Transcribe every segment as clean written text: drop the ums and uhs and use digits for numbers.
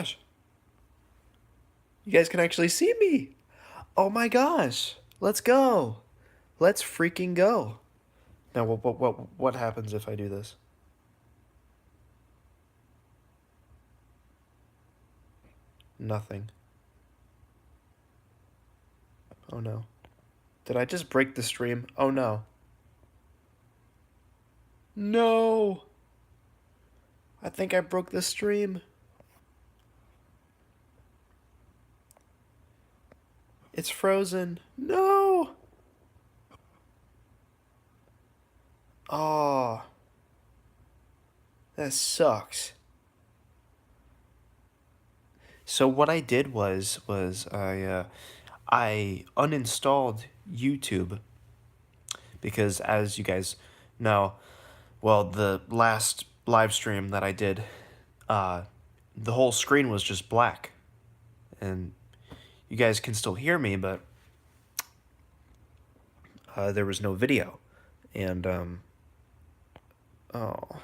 gosh. You guys can actually see me. Oh my gosh. Let's go. Let's freaking go. Now, what happens if I do this? Nothing. Oh no. Did I just break the stream? Oh no. No. I think I broke the stream. It's frozen. No. Oh, that sucks. So what I did was I uninstalled YouTube because, as you guys know, well, the last live stream that I did, uh, the whole screen was just black, and you guys can still hear me, but there was no video, and oh,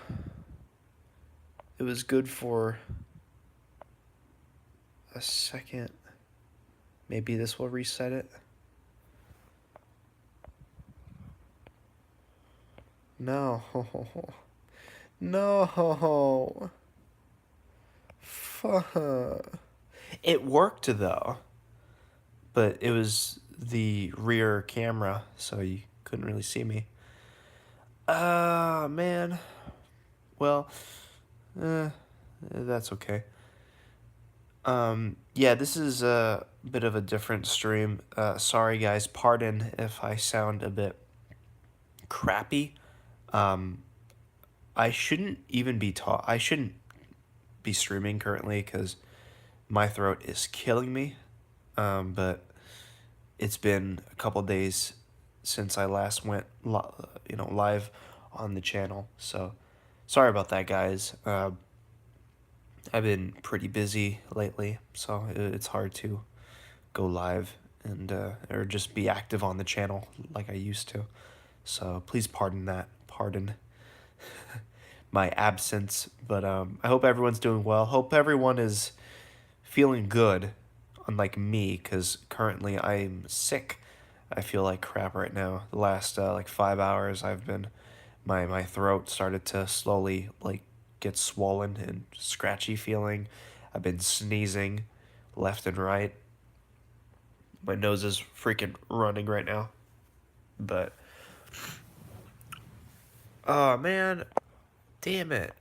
it was good for a second. Maybe this will reset it. No. No. Fuck. It worked though, but it was the rear camera, so you couldn't really see me. Ah, man. Well, that's okay. Yeah, this is a bit of a different stream. Sorry guys, pardon if I sound a bit crappy. Um, I shouldn't even be I shouldn't be streaming currently because my throat is killing me. But it's been a couple days since I last went live on the channel. So sorry about that, guys. I've been pretty busy lately, so it's hard to go live and or just be active on the channel like I used to. So please pardon that. Pardon my absence, but I hope everyone's doing well. Hope everyone is feeling good, unlike me, because currently I'm sick. I feel like crap right now. The last like 5 hours, I've been my throat started to slowly like get swollen and scratchy feeling. I've been sneezing left and right. My nose is freaking running right now. But oh man, damn it.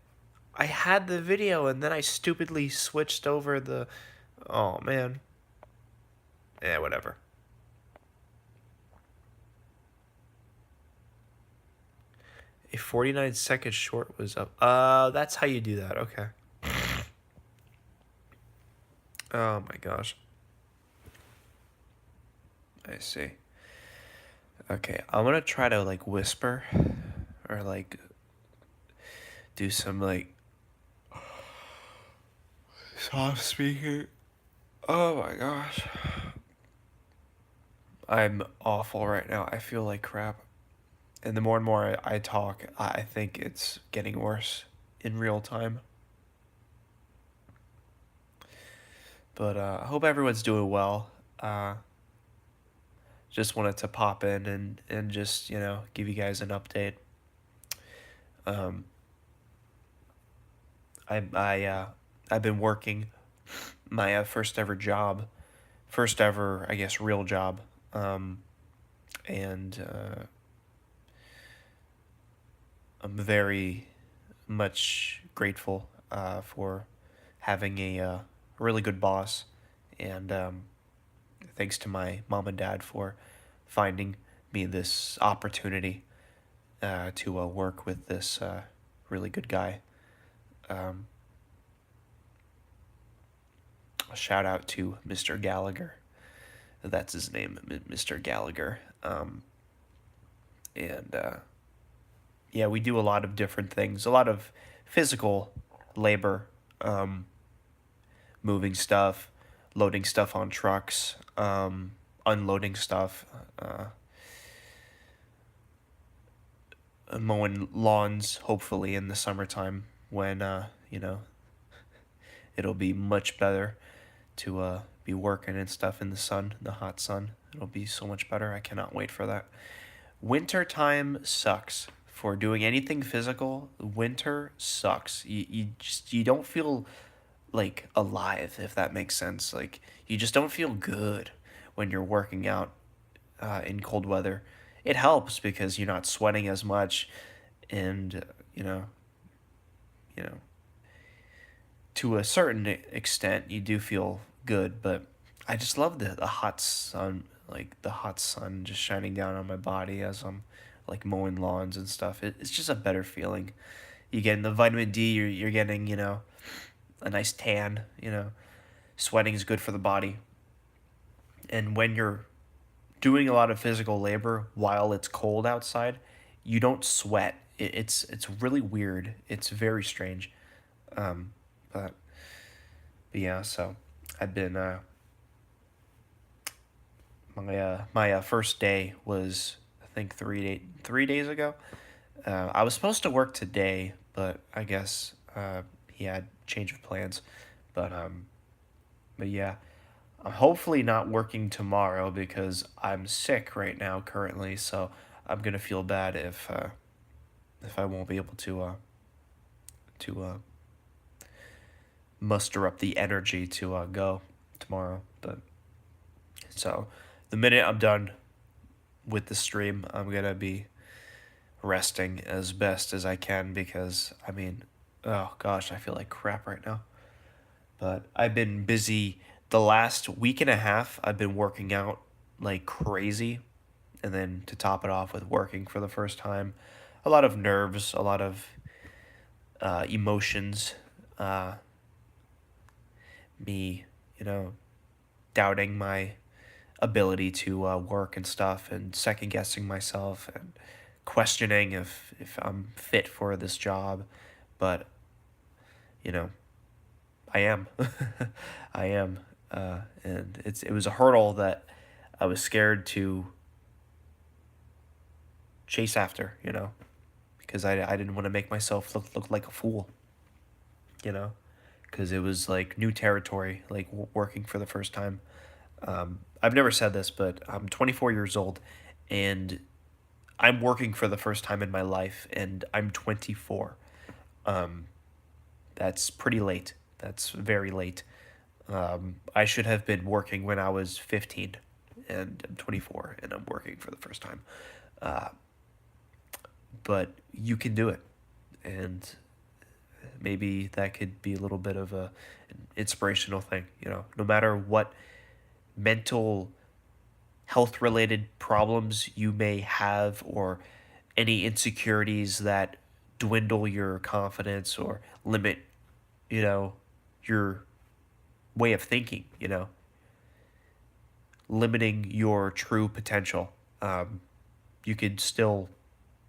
I had the video and then I stupidly switched over the oh man. Yeah, whatever. A 49-second short was up. That's how you do that. Okay. Oh my gosh. I see. Okay, I'm gonna try to like whisper or like do some like soft speaking. Oh my gosh. I'm awful right now. I feel like crap. And the more and more I talk, I think it's getting worse in real time. But I hope everyone's doing well. Just wanted to pop in and just, give you guys an update. Um, I've been working my first ever job, first ever, I guess, real job. And I'm very much grateful for having a really good boss, and thanks to my mom and dad for finding me this opportunity to work with this really good guy. Um, a shout out to Mr. Gallagher. That's his name, Mr. Gallagher. And yeah, we do a lot of different things, a lot of physical labor, um, moving stuff, loading stuff on trucks, unloading stuff, mowing lawns, hopefully in the summertime when, it'll be much better to be working and stuff in the sun, the hot sun. It'll be so much better. I cannot wait for that. Winter time sucks for doing anything physical. Winter sucks. You don't feel like alive, if that makes sense. Like you just don't feel good when you're working out in cold weather. It helps because you're not sweating as much, and you know, to a certain extent, you do feel good. But I just love the hot sun, like the hot sun just shining down on my body as I'm like mowing lawns and stuff. It's just a better feeling. You getting the vitamin D. You're getting a nice tan. Sweating is good for the body. And when you're doing a lot of physical labor while it's cold outside, you don't sweat. It's really weird. It's very strange. Um, but, but yeah, so I've been my first day was I think 3 days ago. I was supposed to work today, but I guess he had change of plans. But but yeah, I'm hopefully not working tomorrow because I'm sick right now currently. So I'm gonna feel bad if I won't be able to muster up the energy to go tomorrow. But so the minute I'm done with the stream, I'm gonna be resting as best as I can because I mean, oh gosh, I feel like crap right now. But I've been busy the last week and a half. I've been working out like crazy, and then to top it off with working for the first time, a lot of nerves, a lot of emotions, uh, me, doubting my ability to work and stuff, and second guessing myself, and questioning if I'm fit for this job. But you know, I am. I am. And it was a hurdle that I was scared to chase after, because I didn't want to make myself look like a fool, you know, because it was like new territory, like working for the first time. I've never said this, but I'm 24 years old, and I'm working for the first time in my life, and I'm 24. Um, that's pretty late. That's very late. I should have been working when I was 15, and I'm 24, and I'm working for the first time. Uh, but you can do it, and maybe that could be a little bit of an inspirational thing. No matter what mental health related problems you may have, or any insecurities that dwindle your confidence or limit, you know, your way of thinking, limiting your true potential. You could still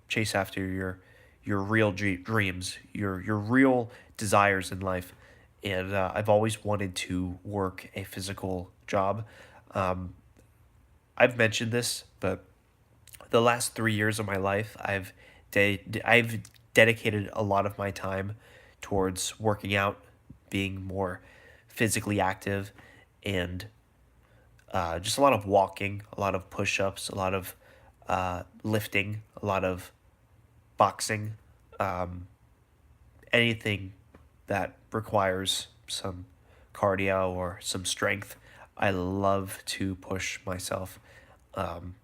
chase after your real dreams, your real desires in life. And I've always wanted to work a physical job. Um, I've mentioned this, but the last 3 years of my life, I've dedicated a lot of my time towards working out, being more physically active, and just a lot of walking, a lot of push-ups, a lot of lifting, a lot of boxing, um, anything that requires some cardio or some strength. I love to push myself. Um,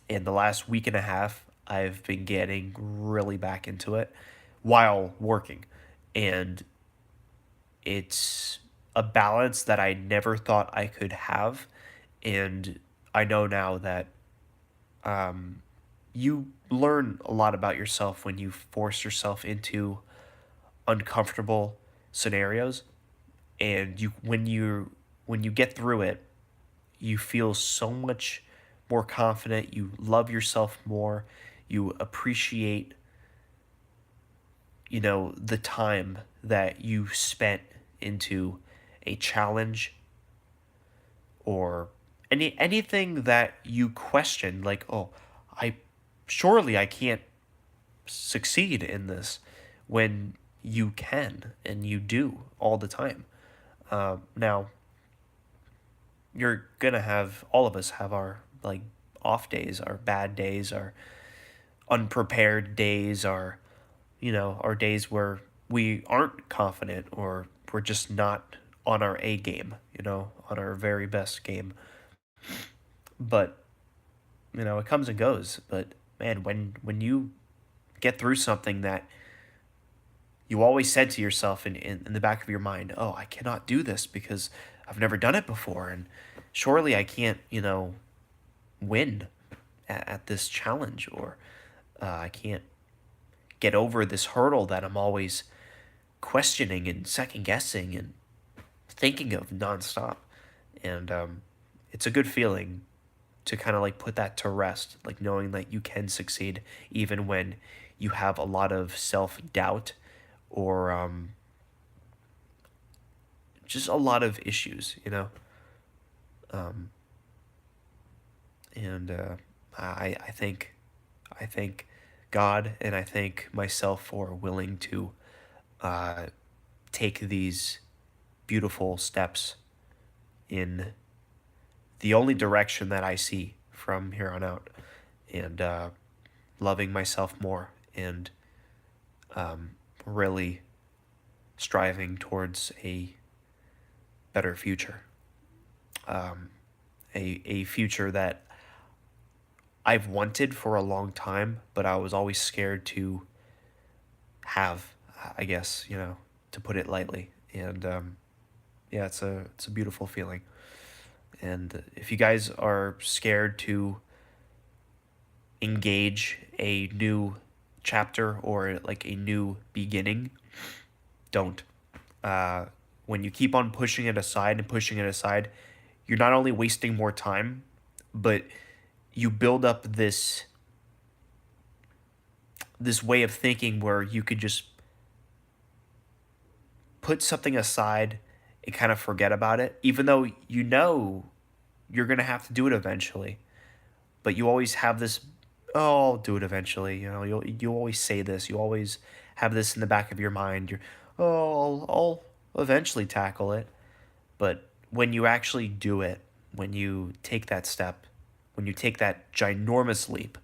in the last week and a half, I've been getting really back into it while working. And it's a balance that I never thought I could have. And I know now that um, you learn a lot about yourself when you force yourself into uncomfortable scenarios, and when you get through it, you feel so much more confident, you love yourself more, you appreciate the time that you spent into a challenge, or anything that you question, like, oh, I surely I can't succeed in this, when you can and you do all the time. Now, you're gonna have, all of us have our like off days, our bad days, our unprepared days, our, our days where we aren't confident or we're just not on our A game, on our very best game. But, it comes and goes. But man, when you get through something that you always said to yourself in the back of your mind, oh, I cannot do this because I've never done it before. And surely I can't, win at this challenge, or I can't get over this hurdle that I'm always questioning and second guessing and thinking of nonstop. And it's a good feeling to kind of like put that to rest, like knowing that you can succeed even when you have a lot of self doubt or just a lot of issues, Um, and I think I thank God and I thank myself for willing to uh, take these beautiful steps in the only direction that I see from here on out, and loving myself more, and really striving towards a better future. Um, a future that I've wanted for a long time, but I was always scared to have, I guess, to put it lightly. And yeah, it's a beautiful feeling. And if you guys are scared to engage a new chapter or like a new beginning, don't. Uh, when you keep on pushing it aside and pushing it aside, you're not only wasting more time, but you build up this way of thinking where you could just put something aside and kind of forget about it, even though you're gonna have to do it eventually. But you always have this, oh, I'll do it eventually. You always say this. You always have this in the back of your mind. Oh, I'll eventually tackle it. But when you actually do it, when you take that step, when you take that ginormous leap,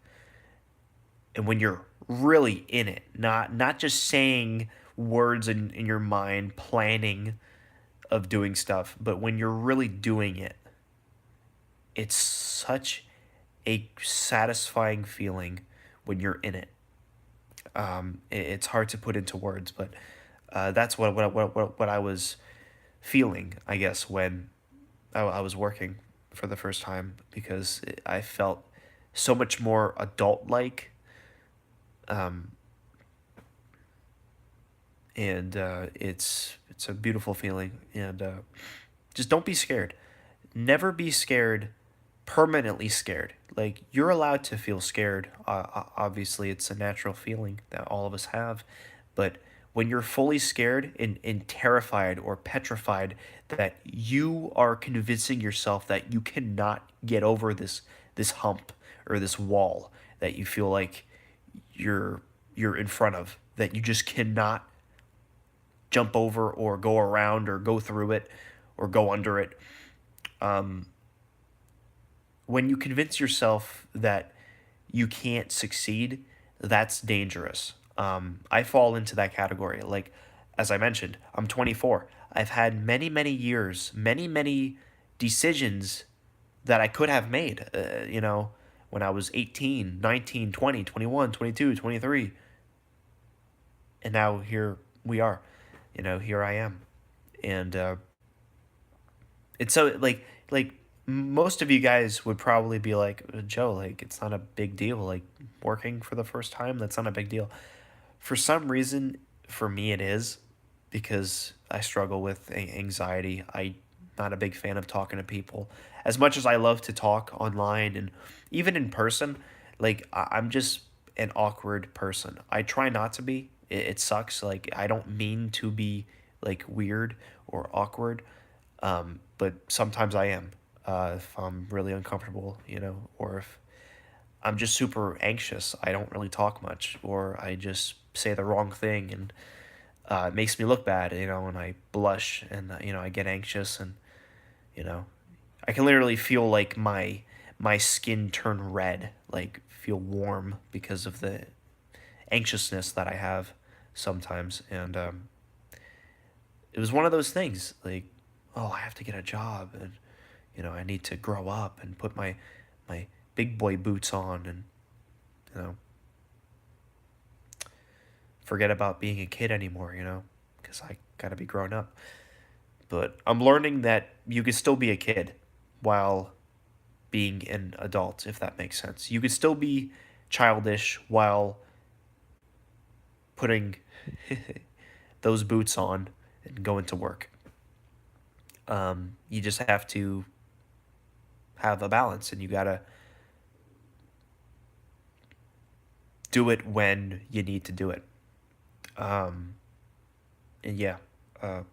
and when you're really in it, not just saying words in your mind, planning of doing stuff, but when you're really doing it, it's such a satisfying feeling when you're in it. It's hard to put into words, but that's what I was feeling, I guess, when I was working for the first time, because I felt so much more adult like. Um, and it's a beautiful feeling. And just don't be scared. Never be scared, permanently scared. Like, you're allowed to feel scared. Obviously, it's a natural feeling that all of us have. But when you're fully scared and terrified or petrified, that you are convincing yourself that you cannot get over this hump or this wall that you feel like you're in front of, that you just cannot jump over or go around or go through it or go under it. Um, when you convince yourself that you can't succeed, that's dangerous. I fall into that category. Like, as I mentioned, I'm 24. I've had many, many years, many, many decisions that I could have made, when I was 18, 19, 20, 21, 22, 23. And now here we are, here I am. And it's so like most of you guys would probably be like, Joe, like, it's not a big deal, like, working for the first time, that's not a big deal. For some reason, for me it is, because I struggle with anxiety. I'm not a big fan of talking to people as much as I love to talk online and even in person. Like, I'm just an awkward person. I try not to be. It sucks. Like, I don't mean to be like weird or awkward, but sometimes I am. If I'm really uncomfortable, or if I'm just super anxious, I don't really talk much, or I just say the wrong thing, and It makes me look bad, when I blush and I get anxious, and you know I can literally feel like my skin turn red, like feel warm because of the anxiousness that I have sometimes. And it was one of those things like, oh, I have to get a job, and I need to grow up and put my big boy boots on, and you know forget about being a kid anymore, because I gotta be grown up. But I'm learning that you can still be a kid while being an adult, if that makes sense. You can still be childish while putting those boots on and going to work. You just have to have a balance, and you gotta do it when you need to do it. Um, and uh,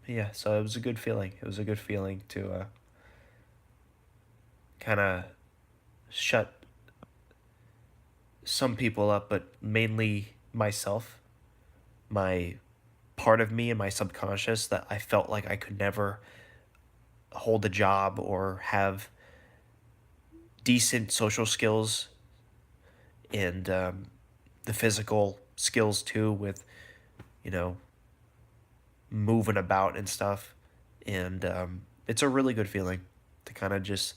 yeah. So it was a good feeling. It was a good feeling to kind of shut some people up, but mainly myself, my part of me and my subconscious that I felt like I could never hold a job or have decent social skills, and the physical skills too, with you know moving about and stuff. And it's a really good feeling to kind of just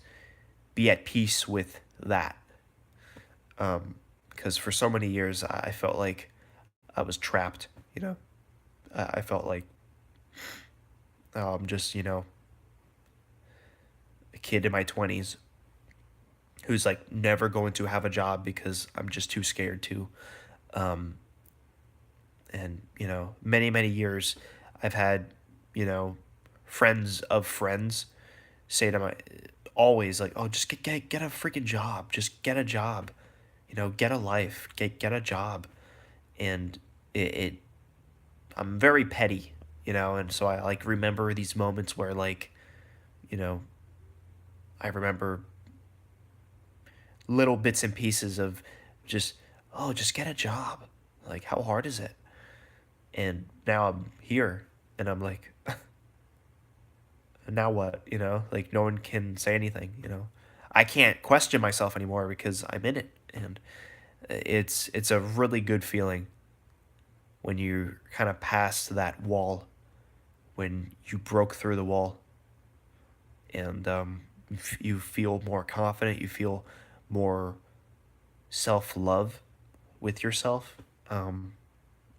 be at peace with that. Because for so many years I felt like I was trapped. I felt like I'm just a kid in my 20s who's like never going to have a job because I'm just too scared to. Um, and many many years I've had you know friends of friends say to my always like, oh, just get a freaking job, just get a job, get a life, get a job. And it I'm very petty, and so I like remember these moments where like you know I remember little bits and pieces of just, oh, just get a job, like how hard is it? And now I'm here, and I'm like, now what? Like no one can say anything. I can't question myself anymore because I'm in it. And it's a really good feeling when you kind of pass that wall, when you broke through the wall, and you feel more confident, you feel more self-love with yourself.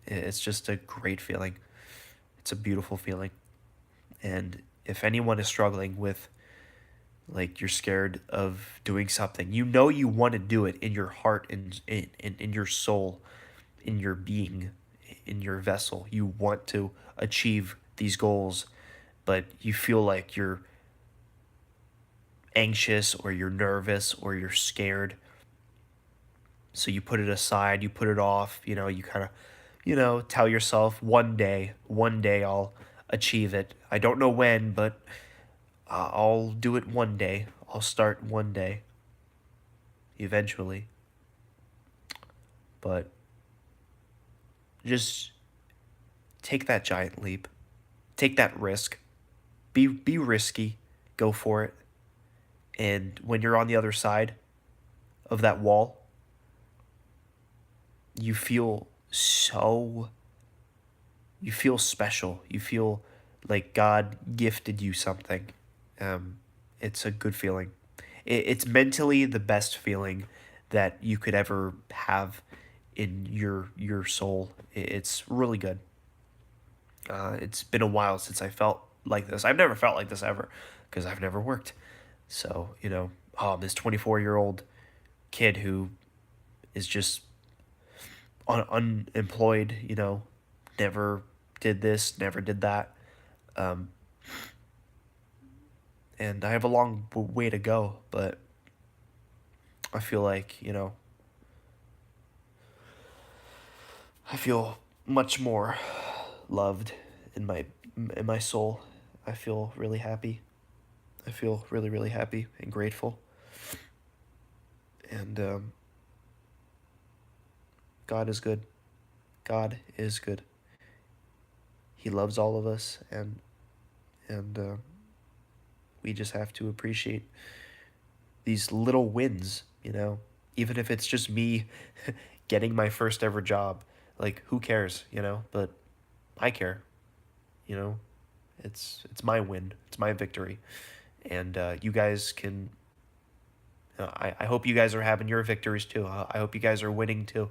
It's just a great feeling. It's a beautiful feeling. And if anyone is struggling with, like, you're scared of doing something, you want to do it in your heart, and in your soul, in your being, in your vessel, you want to achieve these goals, but you feel like you're anxious or you're nervous or you're scared. So you put it aside, you put it off, you kind of, tell yourself, one day I'll achieve it. I don't know when, but I'll do it one day. I'll start one day, eventually. But just take that giant leap. Take that risk. Be risky. Go for it. And when you're on the other side of that wall, you feel so you feel special. You feel like God gifted you something. Um, it's a good feeling. It's mentally the best feeling that you could ever have in your soul. It's really good. It's been a while since I felt like this. I've never felt like this ever because I've never worked. So I'm this 24-year-old kid who is just unemployed. Never did this, never did that. Um, and I have a long way to go, but I feel like, I feel much more loved in my soul. I feel really happy. I feel really really happy and grateful. And God is good. God is good. He loves all of us, and we just have to appreciate these little wins, even if it's just me getting my first ever job. Like, who cares, But I care, you know? It's my win. It's my victory. And you guys can. I hope you guys are having your victories too. I hope you guys are winning too,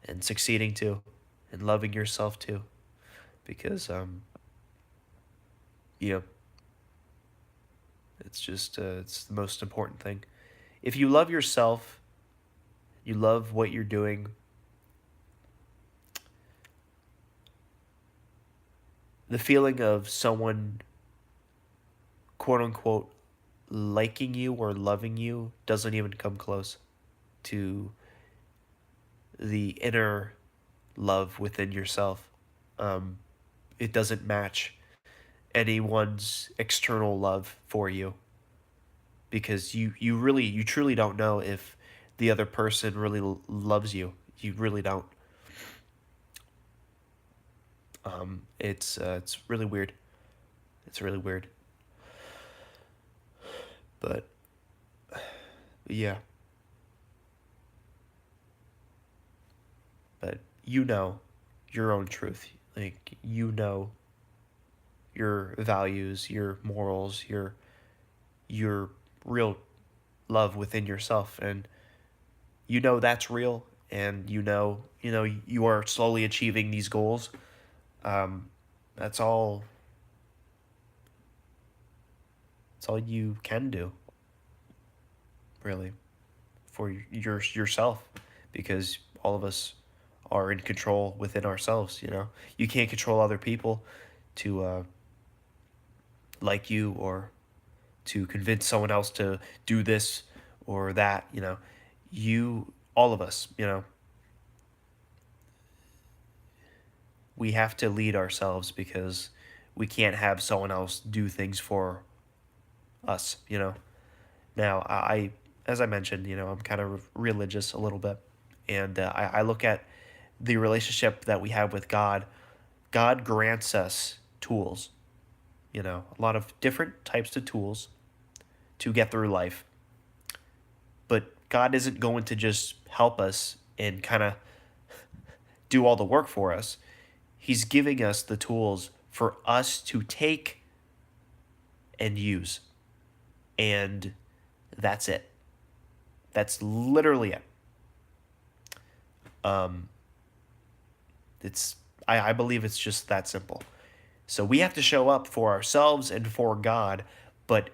and succeeding too, and loving yourself too, because you know, it's the most important thing. If you love yourself, you love what you're doing. The feeling of someone, quote unquote, liking you or loving you doesn't even come close to the inner love within yourself. Um, it doesn't match anyone's external love for you, because you truly don't know if the other person really loves you. You really don't. It's really weird. It's really weird. But yeah, but your own truth. Like, your values, your morals, your real love within yourself, and that's real, and you are slowly achieving these goals. Um, that's all. That's all you can do, really, for yourself, because all of us are in control within ourselves. You can't control other people to like you, or to convince someone else to do this or that. All of us, we have to lead ourselves, because we can't have someone else do things for us. Now, as I mentioned, I'm kind of religious a little bit, and I look at the relationship that we have with God. God grants us tools, a lot of different types of tools to get through life. But God isn't going to just help us and kind of do all the work for us. He's giving us the tools for us to take and use. And that's it. That's literally it. Um, it's I believe it's just that simple. So we have to show up for ourselves and for God, but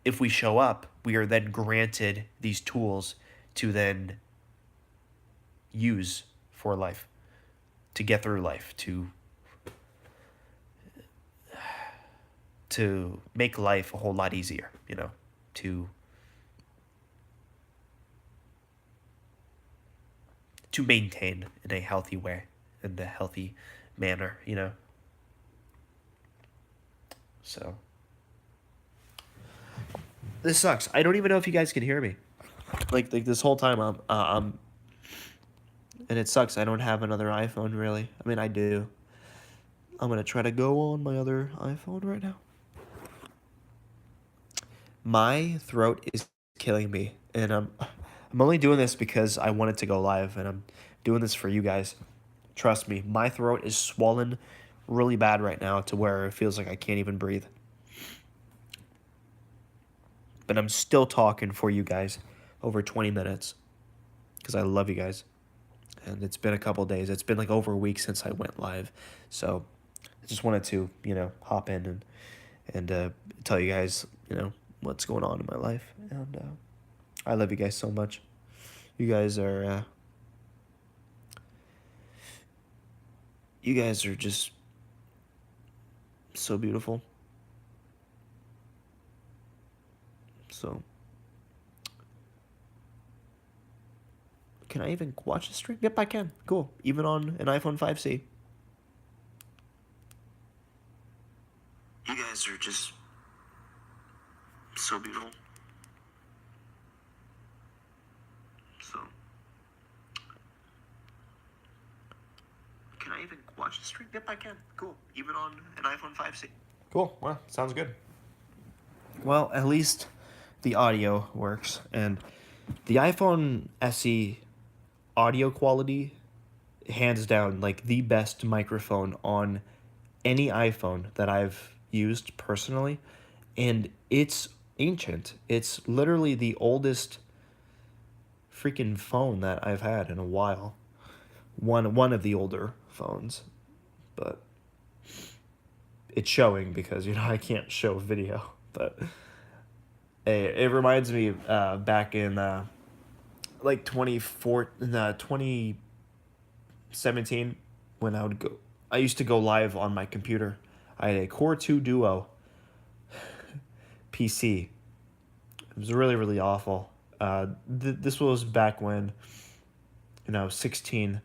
if we show up, we are then granted these tools to then use for life, to get through life, to make life a whole lot easier, to maintain in a healthy way, in a healthy manner. So this sucks. I don't even know if you guys can hear me. Like this whole time and it sucks. I don't have another iPhone, really. I mean, I do. I'm gonna try to go on my other iPhone right now. My throat is killing me, and I'm only doing this because I wanted to go live, and I'm doing this for you guys. Trust me, my throat is swollen really bad right now, to where it feels like I can't even breathe. But I'm still talking for you guys over 20 minutes, because I love you guys. And it's been a couple days. It's been like over a week since I went live. So I just wanted to, hop in and tell you guys, what's going on in my life. And I love you guys so much. You guys are just so beautiful. So, can I even watch the stream? Yep, I can. Cool. Even on an iPhone 5C. You guys are just so beautiful. So, watch the stream. Yep, I can. Cool. Even on an iPhone 5C. Cool. Well, sounds good. Well, at least the audio works, and the iPhone SE audio quality, hands down, like the best microphone on any iPhone that I've used personally, and it's ancient. It's literally the oldest freaking phone that I've had in a while. One of the older phones, but it's showing because I can't show video. But it reminds me back in like 2017 when I used to go live on my computer. I had a Core 2 Duo PC. It was really, really awful. This was back when, 16.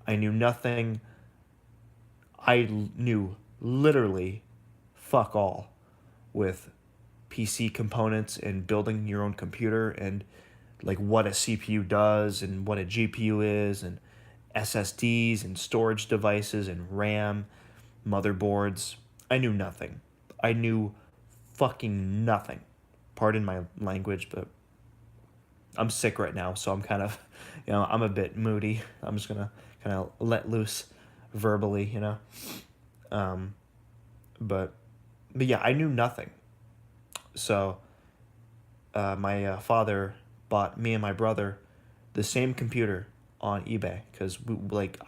I knew nothing. I knew literally fuck all with PC components and building your own computer and like what a CPU does and what a GPU is and SSDs and storage devices and RAM, motherboards. I knew nothing. I knew fucking nothing. Pardon my language, but I'm sick right now, so I'm kind of, I'm a bit moody. I'm just gonna kind of let loose verbally, but yeah, I knew nothing. So my father bought me and my brother the same computer on eBay because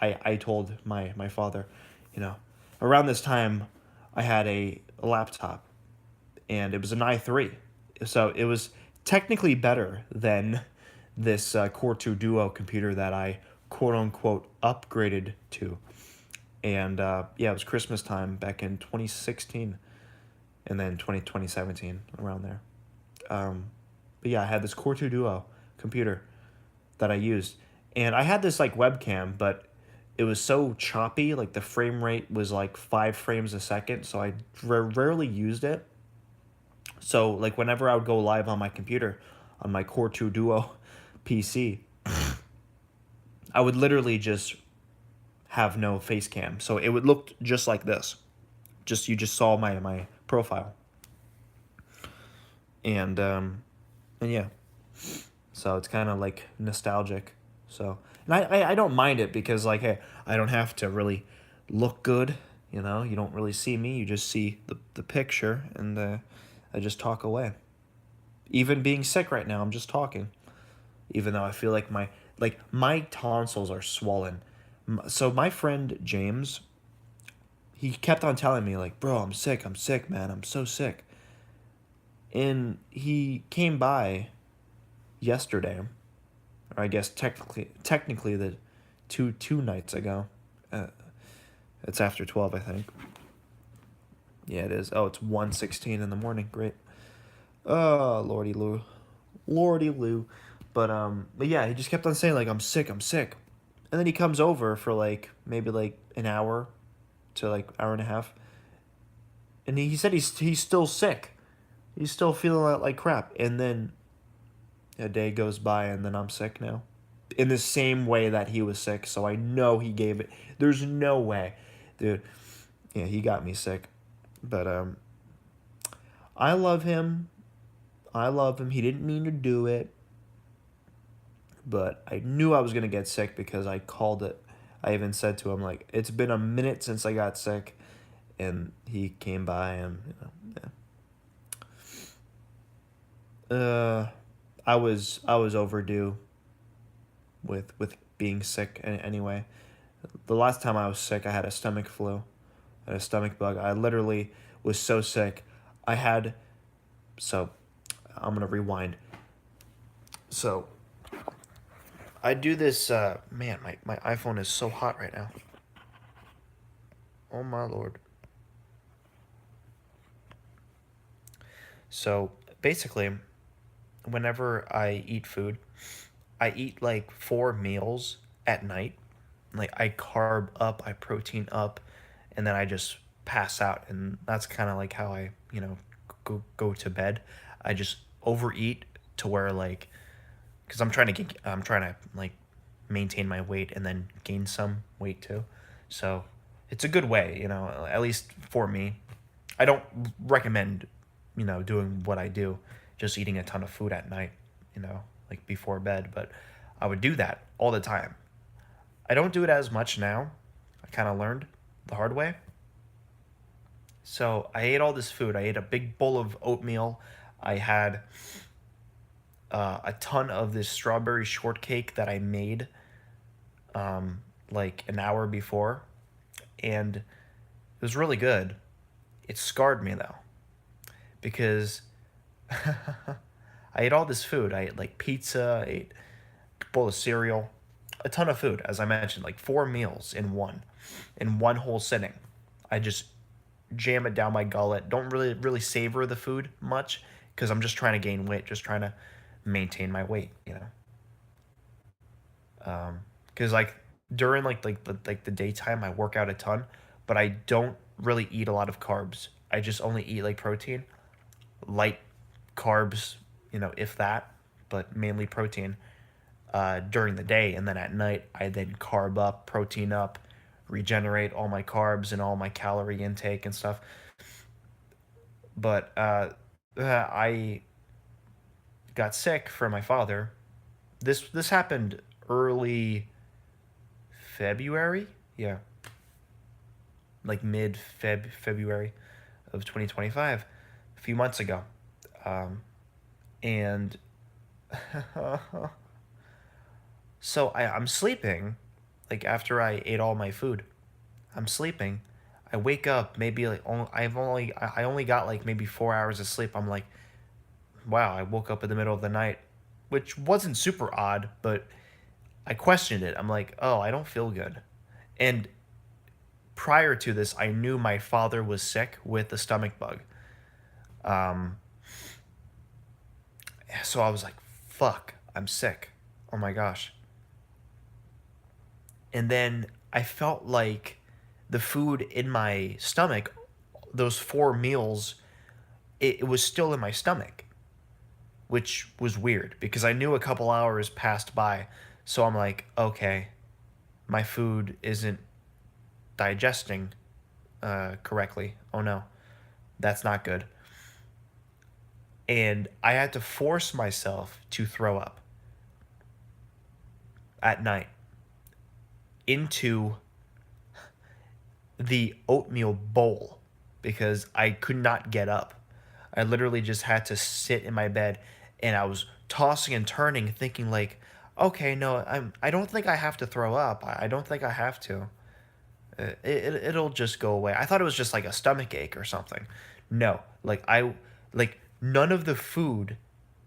I told my father, around this time I had a laptop and it was an i3, so it was technically better than this Core 2 Duo computer that I quote unquote upgraded to. And yeah, it was Christmas time back in 2016 and then 2017, around there. But yeah, I had this Core 2 Duo computer that I used. And I had this like webcam, but it was so choppy, like the frame rate was like 5 frames a second, so I rarely used it. So like whenever I would go live on my computer, on my Core 2 Duo PC, I would literally just have no face cam. So it would look just like this. You just saw my profile. And yeah. So it's kind of like nostalgic. So, and I don't mind it because like, hey, I don't have to really look good, you don't really see me, you just see the picture, and I just talk away. Even being sick right now, I'm just talking. Even though I feel like my tonsils are swollen. So my friend James, he kept on telling me like, bro, I'm sick, man, I'm so sick. And he came by yesterday, or I guess technically the two nights ago. It's after 12, I think. Yeah, it is. Oh, it's 1:16 in the morning. Great. Oh, lordy loo. But yeah, he just kept on saying like, I'm sick. And then he comes over for like maybe like an hour to like hour and a half. And he said he's still sick. He's still feeling like crap. And then a day goes by and then I'm sick now. In the same way that he was sick, so I know he gave it. There's no way. Dude, yeah, he got me sick. But I love him. He didn't mean to do it. But I knew I was going to get sick because I called it. I even said to him, like, it's been a minute since I got sick. And he came by and, yeah. I was overdue with being sick anyway. The last time I was sick, I had a stomach flu. I had a stomach bug. I literally was so sick. So I'm going to rewind. So I do this, man, my iPhone is so hot right now. Oh my Lord. So basically, whenever I eat food, I eat like 4 meals at night. Like I carb up, I protein up, and then I just pass out. And that's kind of like how I, go to bed. I just overeat to where like, because I'm trying to like maintain my weight and then gain some weight too. So it's a good way, at least for me. I don't recommend, doing what I do, just eating a ton of food at night, like before bed, but I would do that all the time. I don't do it as much now. I kind of learned the hard way. So I ate all this food. I ate a big bowl of oatmeal. I had a ton of this strawberry shortcake that I made like an hour before, and it was really good. It scarred me though, because I ate all this food. I ate like pizza, I ate a bowl of cereal, a ton of food, as I mentioned, like 4 meals in one whole sitting. I just jam it down my gullet. Don't really savor the food much because I'm just trying to gain weight, just trying to maintain my weight. Because like during the daytime, I work out a ton, but I don't really eat a lot of carbs. I just only eat like protein, light carbs, if that, but mainly protein during the day, and then at night I then carb up, protein up, regenerate all my carbs and all my calorie intake and stuff. But I got sick from my father. This happened early February, yeah, like mid February of 2025, a few months ago, and so I'm sleeping, like after I ate all my food, I'm sleeping. I wake up maybe like I only got like maybe 4 hours of sleep. I'm like, wow, I woke up in the middle of the night, which wasn't super odd, but I questioned it. I'm like, oh, I don't feel good. And prior to this, I knew my father was sick with the stomach bug. Um, so I was like, fuck, I'm sick. Oh my gosh. And then I felt like the food in my stomach, those 4 meals, it was still in my stomach, which was weird because I knew a couple hours passed by. So I'm like, okay, my food isn't digesting correctly. Oh no, that's not good. And I had to force myself to throw up at night into the oatmeal bowl because I could not get up. I literally just had to sit in my bed and I was tossing and turning thinking like, okay, no, I don't think I have to throw up. I don't think I have to. It'll just go away. I thought it was just like a stomach ache or something. No, like none of the food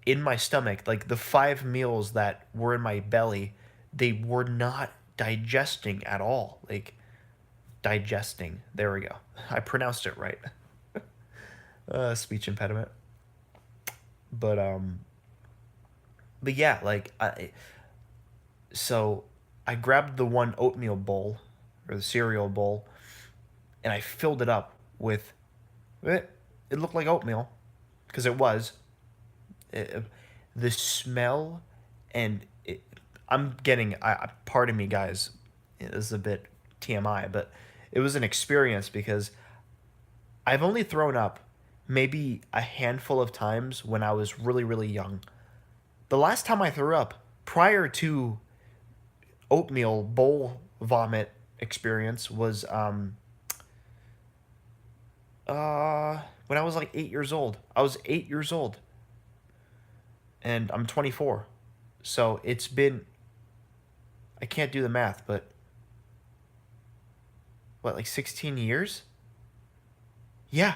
in my stomach, like the 5 meals that were in my belly, they were not digesting at all. Like digesting. There we go. I pronounced it right. Speech impediment. But but yeah, so I grabbed the one oatmeal bowl or the cereal bowl and I filled it up with it looked like oatmeal because it was. It, the smell and I'm getting pardon me guys, this is a bit TMI, but it was an experience because I've only thrown up maybe a handful of times when I was really young. The last time I threw up prior to oatmeal bowl vomit experience was when I was like 8 years old. I was 8 years old and I'm 24. So it's been, I can't do the math, but what, like 16 years? Yeah,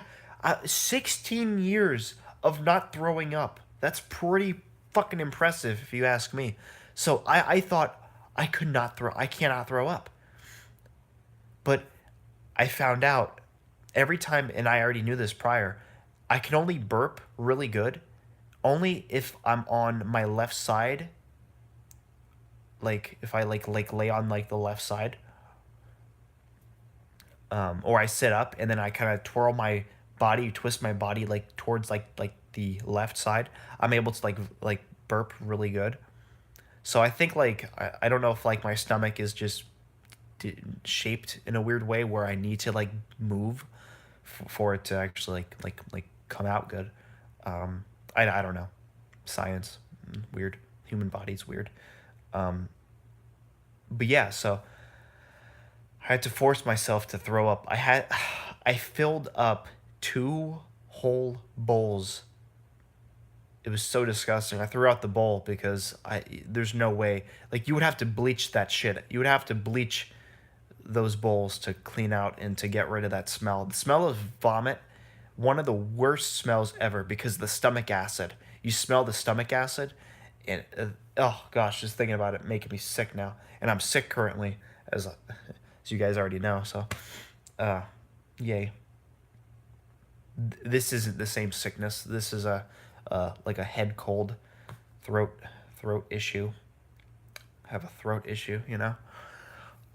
16 years of not throwing up. That's pretty fucking impressive if you ask me. So I thought I cannot throw up. But I found out every time, and I already knew this prior, I can only burp really good only if I'm on my left side. Like if I like lay on like the left side, or I sit up and then I kind of twirl my body, twist my body like towards like the left side. I'm able to like burp really good. So I think like I don't know if like my stomach is just shaped in a weird way where I need to like move for it to actually like come out good. I don't know. Science, weird. Human body's weird. Um, but yeah, so I had to force myself to throw up. I filled up 2 whole bowls. It was so disgusting. I threw out the bowl because there's no way. Like you would have to bleach that shit. You would have to bleach those bowls to clean out and to get rid of that smell. The smell of vomit, one of the worst smells ever because the stomach acid. You smell the stomach acid, and oh gosh, just thinking about it making me sick now. And I'm sick currently, as you guys already know. So, yay. This isn't the same sickness. This is a like a head cold, throat issue. I have a throat issue, you know.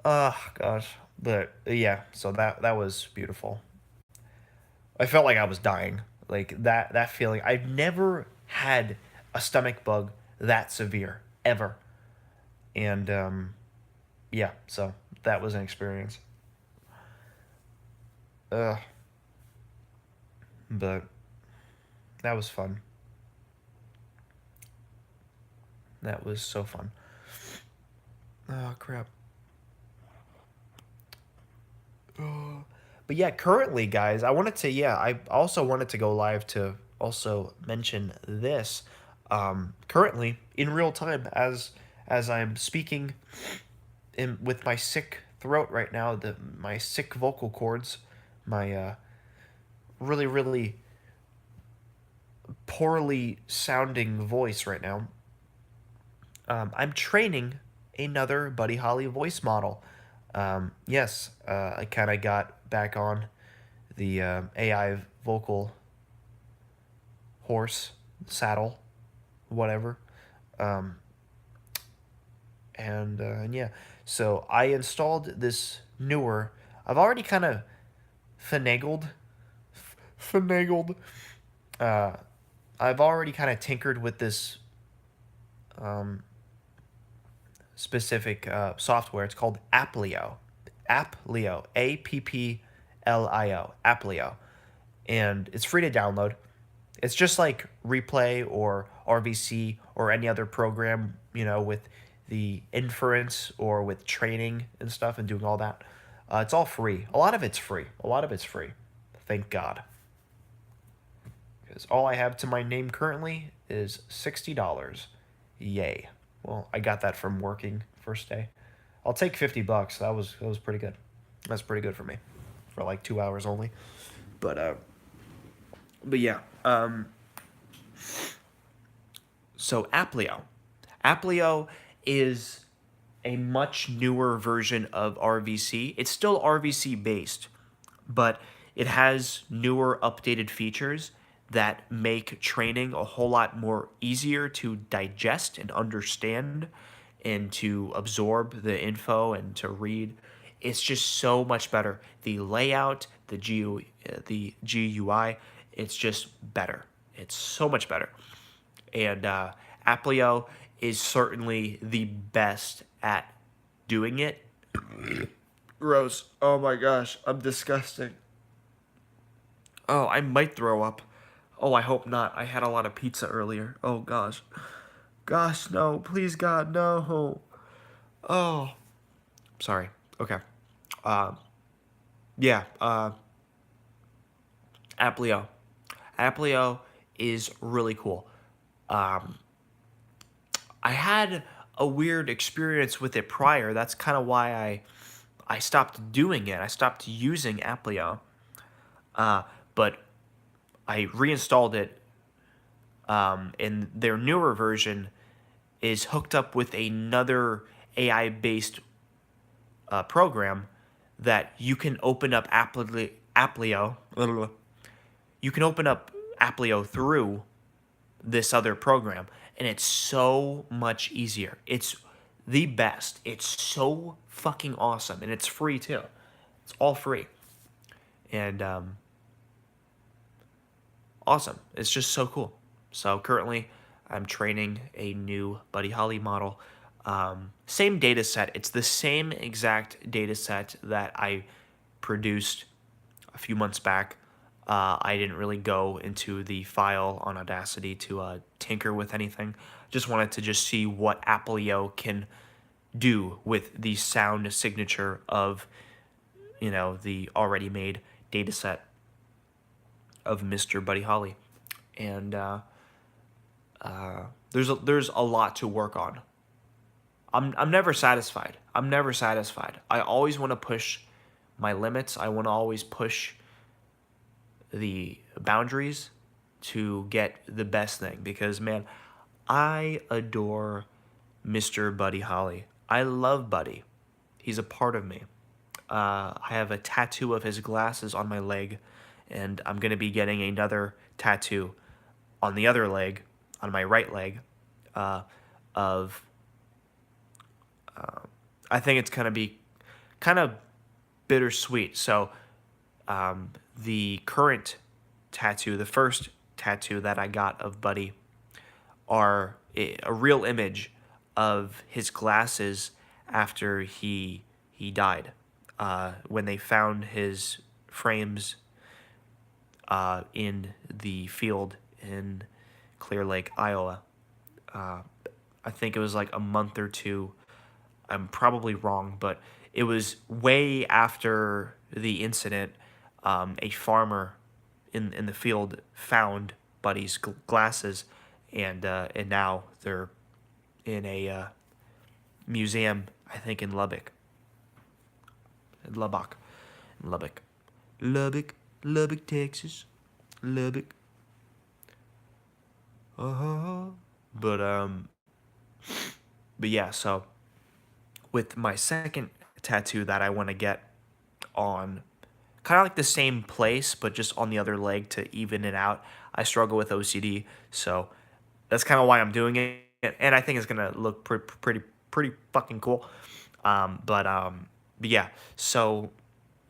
Oh gosh, but yeah. So that was beautiful. I felt like I was dying. Like that feeling. I've never had a stomach bug that severe ever, and yeah. So that was an experience. Uh, but that was fun. That was so fun. Oh crap. Oh. But yeah, currently, guys, I also wanted to go live to also mention this. Currently, in real time, as I'm speaking with my sick throat right now, my sick vocal cords, my really, really poorly sounding voice right now, I'm training another Buddy Holly voice model. Yes, I kind of got back on the AI vocal horse saddle, whatever. Um, and yeah, so I installed this newer. I've already kind of finagled, finagled. Uh, I've already kind of tinkered with this um, specific software. It's called Applio. Applio. Applio. Applio. And it's free to download. It's just like Replay or RVC or any other program, you know, with the inference or with training and stuff and doing all that. It's all free. A lot of it's free. A lot of it's free. Thank God. Because all I have to my name currently is $60. Yay. Well, I got that from working first day. I'll take $50. That was pretty good. That's pretty good for me, for like 2 hours only. But yeah. So Applio, Applio is a much newer version of RVC. It's still RVC based, but it has newer updated features that make training a whole lot more easier to digest and understand and to absorb the info and to read. It's just so much better. The layout, the GUI, it's just better. It's so much better. And Applio is certainly the best at doing it. Gross. Oh my gosh, I'm disgusting. Oh, I might throw up. Oh, I hope not. I had a lot of pizza earlier. Oh gosh. Gosh, no. Please, God, no. Oh. Sorry. Okay. Uh, yeah. Applio. Applio is really cool. Um, I had a weird experience with it prior. That's kind of why I stopped doing it. I stopped using Applio. But I reinstalled it, and their newer version is hooked up with another AI-based program that you can open up Applio. You can open up Applio through this other program, and it's so much easier. It's the best. It's so fucking awesome, and it's free too. It's all free, and awesome. It's just so cool. So currently, I'm training a new Buddy Holly model. Same data set. It's the same exact data set that I produced a few months back. I didn't really go into the file on Audacity to tinker with anything. Just wanted to just see what Applio can do with the sound signature of, the already made data set of Mr. Buddy Holly. And there's a lot to work on. I'm never satisfied. I'm never satisfied. I always want to push my limits. I want to always push the boundaries to get the best thing because, man, I adore Mr. Buddy Holly. I love Buddy. He's a part of me. I have a tattoo of his glasses on my leg, and I'm going to be getting another tattoo on the other leg, on my right leg, of I think it's gonna be kind of bittersweet. So the current tattoo, the first tattoo that I got of Buddy, are a real image of his glasses after he died. When they found his frames in the field in Clear Lake, Iowa. I think it was like a month or two. I'm probably wrong, but it was way after the incident. A farmer in the field found Buddy's glasses, and now they're in a museum, I think in Lubbock, Lubbock, Lubbock, Lubbock, Lubbock, Texas, Lubbock. Uh-huh. But um, but yeah. So with my second tattoo that I want to get on kind of like the same place, but just on the other leg to even it out. I struggle with OCD, so that's kind of why I'm doing it, and I think it's gonna look pretty fucking cool. But yeah. So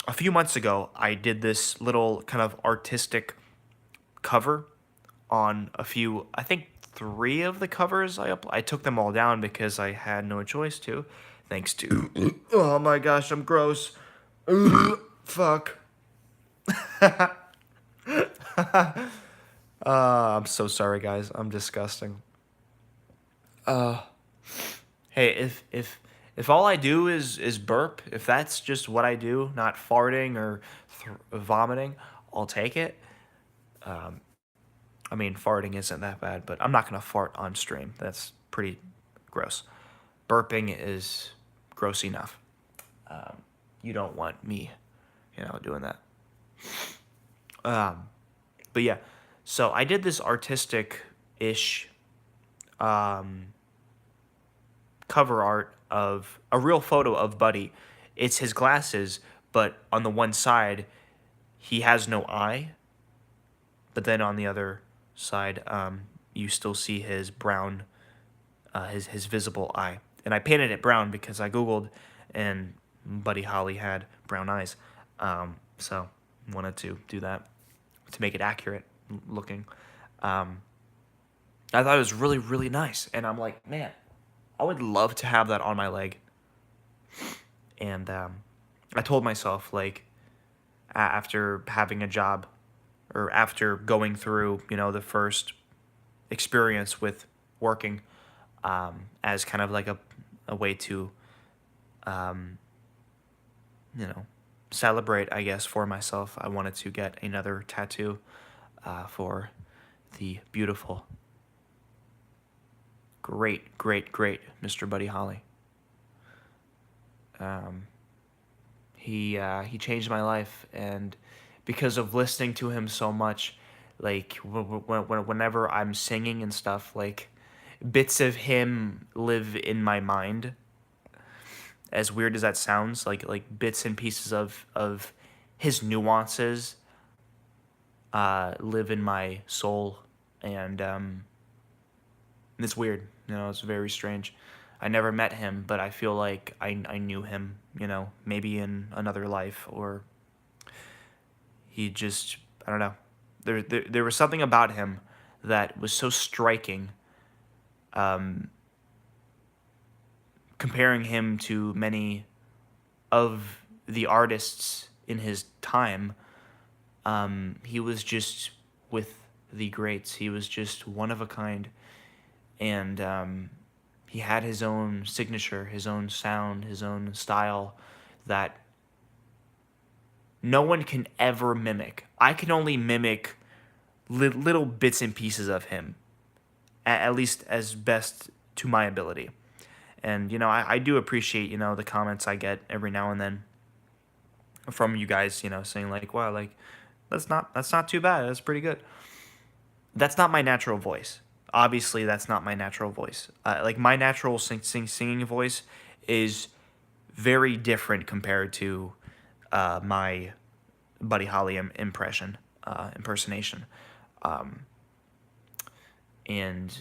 a few months ago, I did this little kind of artistic cover on a few. I think three of the covers I took them all down because I had no choice to, thanks to. Oh my gosh, I'm gross. Fuck. I'm so sorry, guys. I'm disgusting. Hey, if all I do is burp, if that's just what I do, not farting or vomiting, I'll take it. I mean, farting isn't that bad, but I'm not gonna fart on stream. That's pretty gross. Burping is gross enough. You don't want me, doing that. But yeah, so I did this artistic ish cover art of a real photo of Buddy. It's his glasses, but on the one side, he has no eye. But then on the other side, you still see his brown, his visible eye. And I painted it brown because I googled, and Buddy Holly had brown eyes. So wanted to do that to make it accurate looking. I thought it was really, really nice. And I'm like, man, I would love to have that on my leg. And I told myself, like, after having a job or after going through, the first experience with working as kind of like a way to, um, celebrate, I guess, for myself, I wanted to get another tattoo for the beautiful, great Mr. Buddy Holly. He changed my life, and because of listening to him so much, like whenever I'm singing and stuff, like bits of him live in my mind. As weird as that sounds, like bits and pieces of his nuances live in my soul, and it's weird. It's very strange. I never met him, but I feel like I knew him, maybe in another life, or he just, I don't know. There was something about him that was so striking, comparing him to many of the artists in his time, he was just with the greats. He was just one of a kind, and he had his own signature, his own sound, his own style that no one can ever mimic. I can only mimic little bits and pieces of him, at least as best to my ability. And, I do appreciate, the comments I get every now and then from you guys, saying like, wow, like, that's not too bad. That's pretty good. That's not my natural voice. Obviously, that's not my natural voice. Like, my natural singing voice is very different compared to my Buddy Holly impersonation. And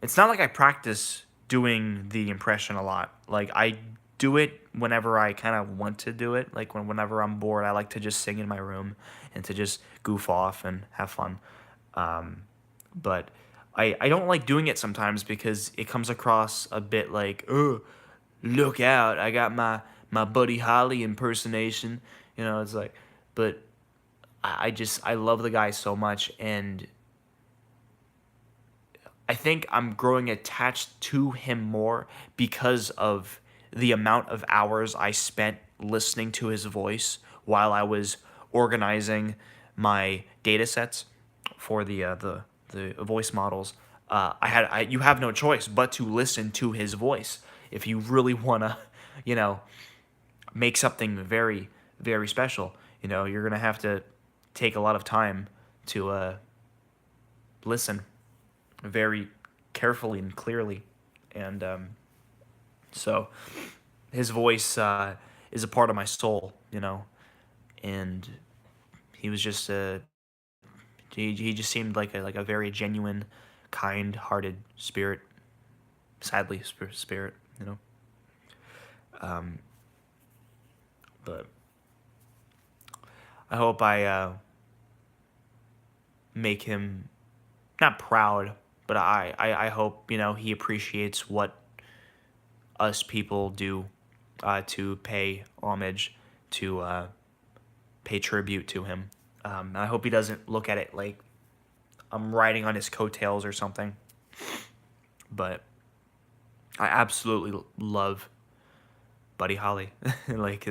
it's not like I practice doing the impression a lot. Like, I do it whenever I kind of want to do it. Like, whenever I'm bored, I like to just sing in my room and to just goof off and have fun. But I don't like doing it sometimes because it comes across a bit like, oh, look out, I got my Buddy Holly impersonation. It's like, but I love the guy so much, and I think I'm growing attached to him more because of the amount of hours I spent listening to his voice while I was organizing my data sets for the voice models. You have no choice but to listen to his voice if you really wanna, make something very, very special. You're gonna have to take a lot of time to listen very carefully and clearly, and so his voice is a part of my soul, and he was just he just seemed like a very genuine, kind-hearted spirit, sadly spirit, but I hope I make him not proud, but I hope, he appreciates what us people do to pay homage, to pay tribute to him. I hope he doesn't look at it like I'm riding on his coattails or something. But I absolutely love Buddy Holly. Like,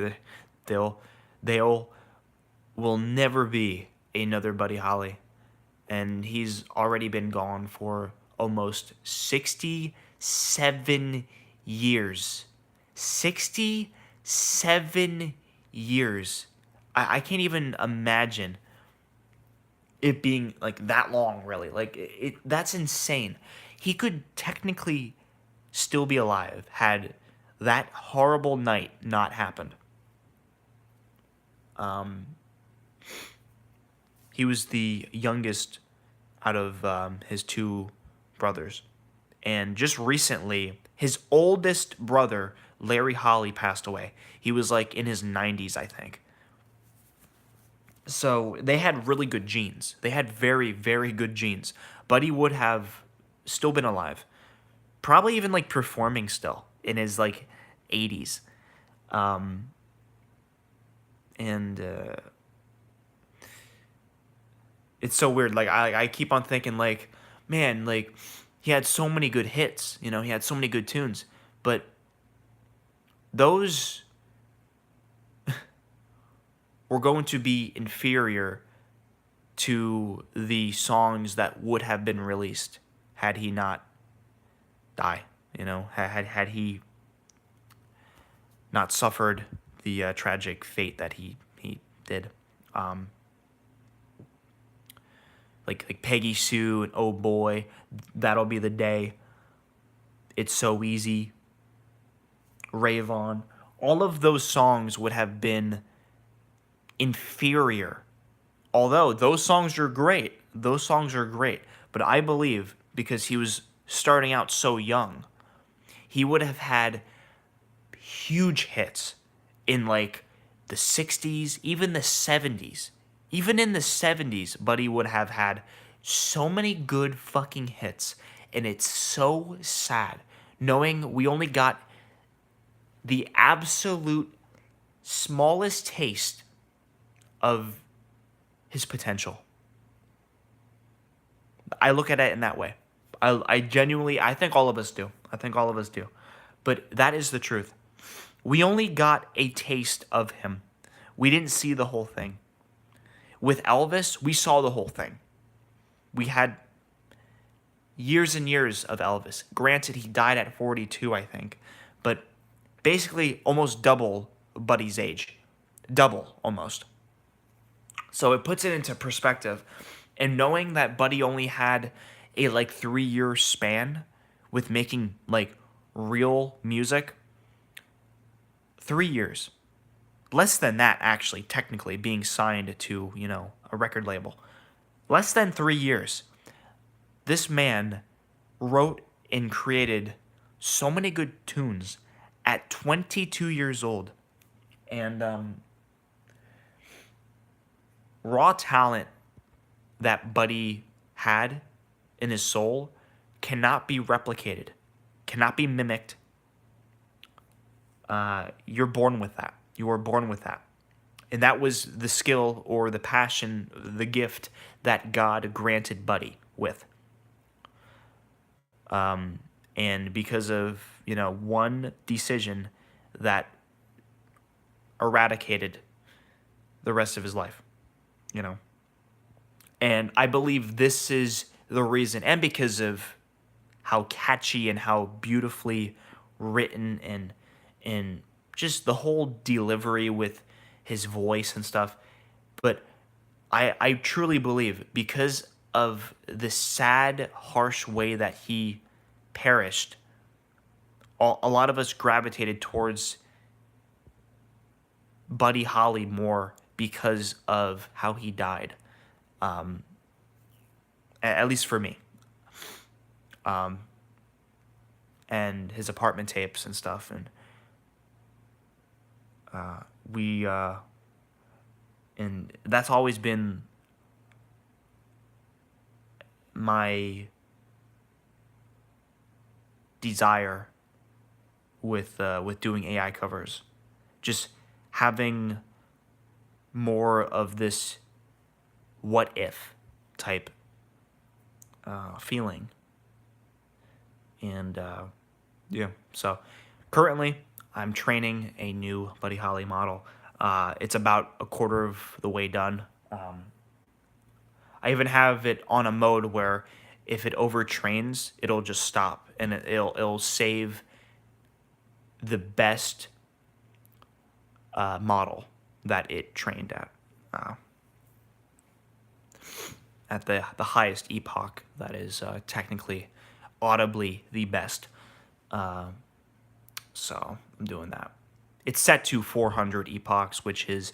they'll will never be another Buddy Holly. And he's already been gone for almost 67 years. 67 years. I can't even imagine it being like that long, really. Like, that's insane. He could technically still be alive had that horrible night not happened. He was the youngest out of his two brothers. And just recently, his oldest brother, Larry Holly, passed away. He was like in his 90s, I think. So they had really good genes. They had very, very good genes. Buddy would have still been alive. Probably even like performing still in his like 80s. And it's so weird. Like, I keep on thinking, like, man, like, he had so many good hits. He had so many good tunes. But those were going to be inferior to the songs that would have been released had he not died. Had he not suffered the tragic fate that he did. Like Peggy Sue and Oh Boy, That'll Be the Day, It's So Easy, Rave On. All of those songs would have been inferior. Although those songs are great. But I believe because he was starting out so young, he would have had huge hits in like the 60s, even the 70s. Even in the 70s, Buddy would have had so many good fucking hits. And it's so sad knowing we only got the absolute smallest taste of his potential. I look at it in that way. I genuinely, I think all of us do. I think all of us do. But that is the truth. We only got a taste of him. We didn't see the whole thing. With Elvis, we saw the whole thing. We had years and years of Elvis. Granted, he died at 42, I think. But basically almost double Buddy's age. Double, almost. So it puts it into perspective. And knowing that Buddy only had a 3-year span with making real music, 3 years. Less than that, actually, technically, being signed to, a record label. Less than 3 years. This man wrote and created so many good tunes at 22 years old. And raw talent that Buddy had in his soul cannot be replicated, cannot be mimicked. You're born with that. You were born with that. And that was the skill or the passion, the gift that God granted Buddy with. And because of, one decision that eradicated the rest of his life, And I believe this is the reason, and because of how catchy and how beautifully written and just the whole delivery with his voice and stuff. But I truly believe because of the sad, harsh way that he perished, a lot of us gravitated towards Buddy Holly more because of how he died. At least for me. And his apartment tapes and stuff, and and that's always been my desire with doing AI covers, just having more of this what if type feeling. And yeah, so currently I'm training a new Buddy Holly model. It's about a quarter of the way done. I even have it on a mode where if it overtrains, it'll just stop and it'll save the best model that it trained at the highest epoch that is technically audibly the best. So I'm doing that. It's set to 400 epochs, which is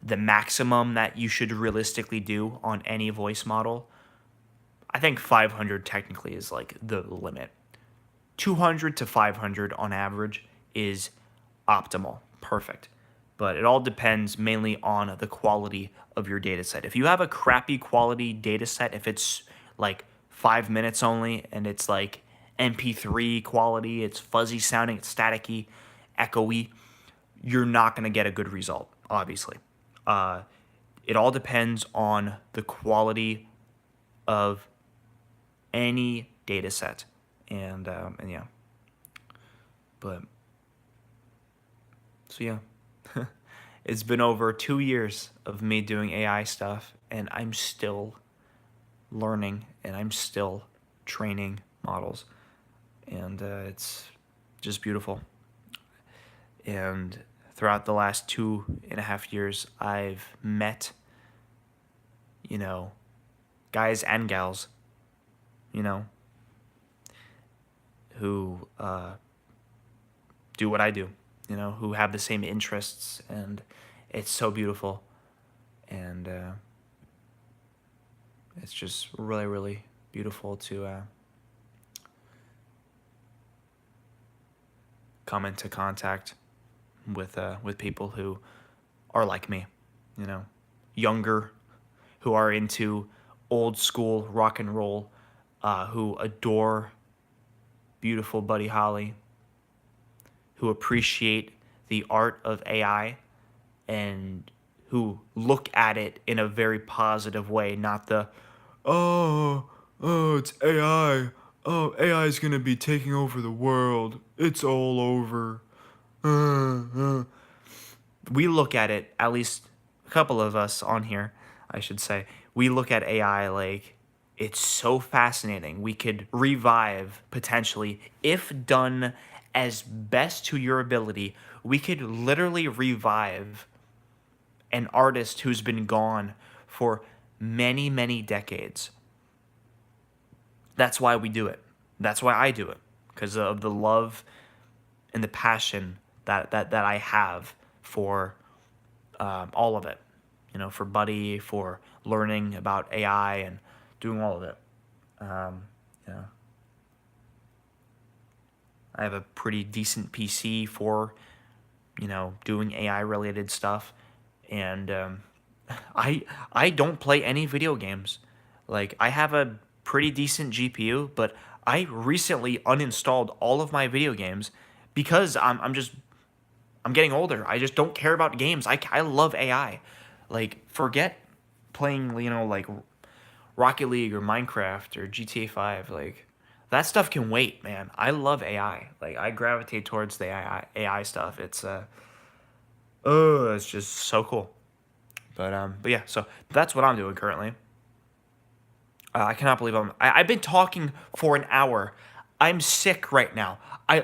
the maximum that you should realistically do on any voice model. I think 500 technically is the limit. 200 to 500 on average is optimal, perfect. But it all depends mainly on the quality of your data set. If you have a crappy quality data set, if it's 5 minutes only and it's MP3 quality, it's fuzzy sounding, it's staticky, echoey, you're not going to get a good result, obviously. It all depends on the quality of any data set. And yeah. But, so yeah. It's been over 2 years of me doing AI stuff, and I'm still learning, and I'm still training models. And it's just beautiful. And throughout the last 2.5 years, I've met, guys and gals, who do what I do, who have the same interests, and it's so beautiful. And it's just really, really beautiful to come into contact with people who are like me, younger, who are into old school rock and roll, who adore beautiful Buddy Holly, who appreciate the art of AI and who look at it in a very positive way, not the, it's AI. Oh, AI is going to be taking over the world. It's all over. We look at it, at least a couple of us on here, I should say, we look at AI like it's so fascinating. We could revive, potentially, if done as best to your ability, we could literally revive an artist who's been gone for many, many decades. That's why we do it. That's why I do it, because of the love and the passion that I have for all of it. You know, for Buddy, for learning about AI and doing all of it. You know, I have a pretty decent PC for, you know, doing AI related stuff, and I don't play any video games. Like, I have a pretty decent GPU, but I recently uninstalled all of my video games because I'm getting older. I just don't care about games. I love AI. Like, forget playing, you know, like Rocket League or Minecraft or GTA 5. Like, that stuff can wait, man. I love AI. Like, I gravitate towards the AI stuff. It's it's just so cool. But yeah, so that's what I'm doing currently. I cannot believe I've been talking for an hour. I'm sick right now.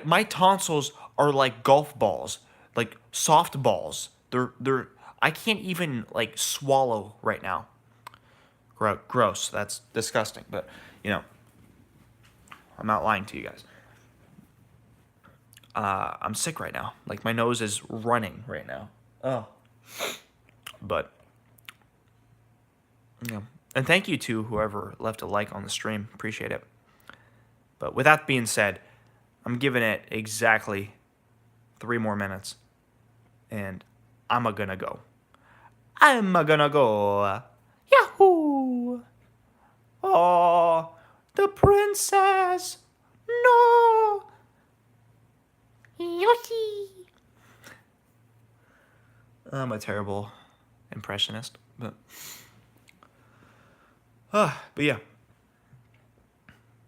My tonsils are like golf balls, like soft balls. They're I can't even like swallow right now. Gross. That's disgusting. But you know, I'm not lying to you guys. I'm sick right now. Like, my nose is running right now. Oh. But yeah. And thank you to whoever left a like on the stream. Appreciate it. But with that being said, I'm giving it exactly 3 more minutes. And I'm gonna go. Yahoo! Oh, the princess! No! Yoshi! I'm a terrible impressionist, but yeah.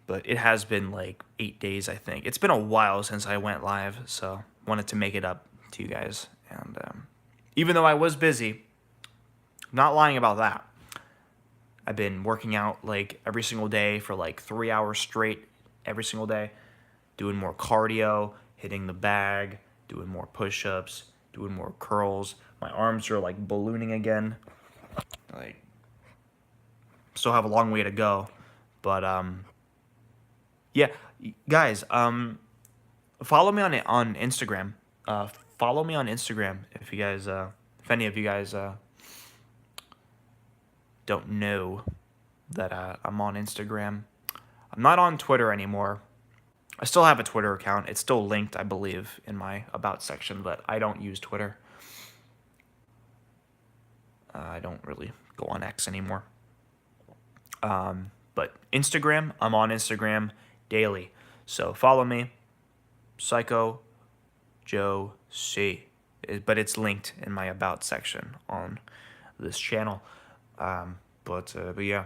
But it has been like 8 days, I think. It's been a while since I went live, so wanted to make it up to you guys. And even though I was busy, not lying about that. I've been working out like every single day for like 3 hours straight every single day, doing more cardio, hitting the bag, doing more push-ups, doing more curls. My arms are like ballooning again. Like, still have a long way to go, but yeah, guys, follow me on Instagram. Follow me on Instagram if you guys, if any of you guys don't know that I'm on Instagram. I'm not on Twitter anymore. I still have a Twitter account. It's still linked, I believe, in my About section, but I don't use Twitter. I don't really go on X anymore. But Instagram, I'm on Instagram daily. So follow me, Psycho Joe C. But it's linked in my About section on this channel. But yeah.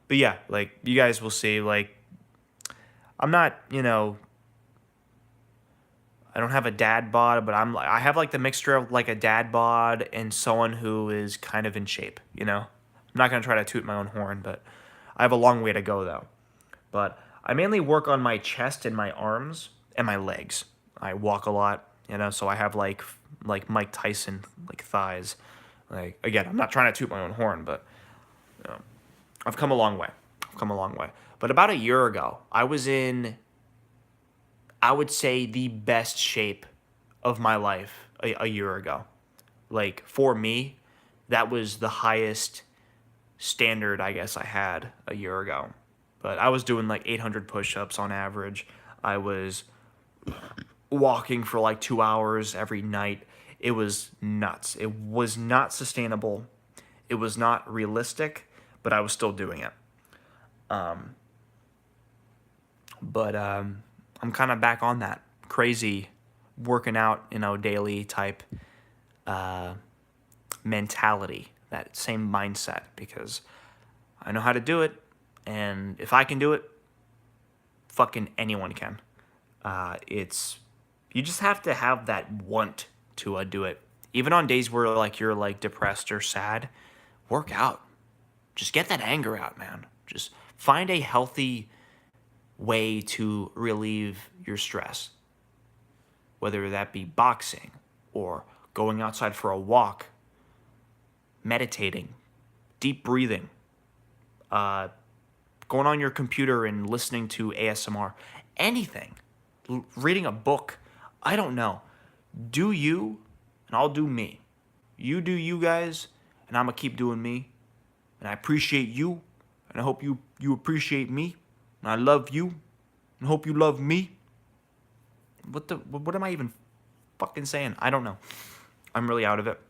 But yeah, like, you guys will see, like, I'm not, you know, I don't have a dad bod, but I have like the mixture of like a dad bod and someone who is kind of in shape, you know? I'm not going to try to toot my own horn, but I have a long way to go though. But I mainly work on my chest and my arms and my legs. I walk a lot, you know, so I have like Mike Tyson like thighs. Like, again, I'm not trying to toot my own horn, but you know, I've come a long way. But about a year ago, I was in, I would say, the best shape of my life a year ago. Like, for me, that was the highest standard I guess I had a year ago. But I was doing like 800 push-ups on average. I was walking for like 2 hours every night. It was nuts. It was not sustainable. It was not realistic, but I was still doing it. But I'm kind of back on that crazy working out, daily type mentality, that same mindset, because I know how to do it, and if I can do it, fucking anyone can. It's you just have to have that want to do it. Even on days where like you're like depressed or sad, work out. Just get that anger out, man. Just find a healthy way to relieve your stress. Whether that be boxing or going outside for a walk, meditating, deep breathing, going on your computer and listening to ASMR, anything, reading a book. I don't know. Do you, and I'll do me. You do you guys, and I'm gonna keep doing me. And I appreciate you, and I hope you appreciate me. And I love you, and hope you love me. What am I even fucking saying? I don't know. I'm really out of it.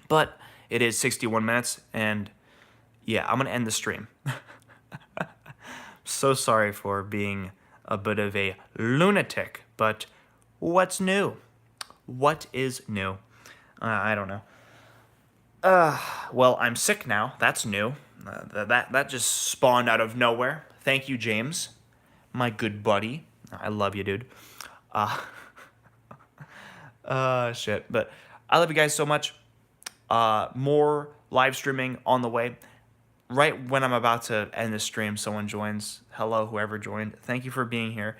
But it is 61 minutes, and yeah, I'm gonna end the stream. So sorry for being a bit of a lunatic, but what's new? What is new? I don't know. Well, I'm sick now. That's new. That just spawned out of nowhere. Thank you, James, my good buddy. I love you, dude. Shit. But I love you guys so much. More live streaming on the way. Right when I'm about to end the stream, someone joins. Hello, whoever joined. Thank you for being here.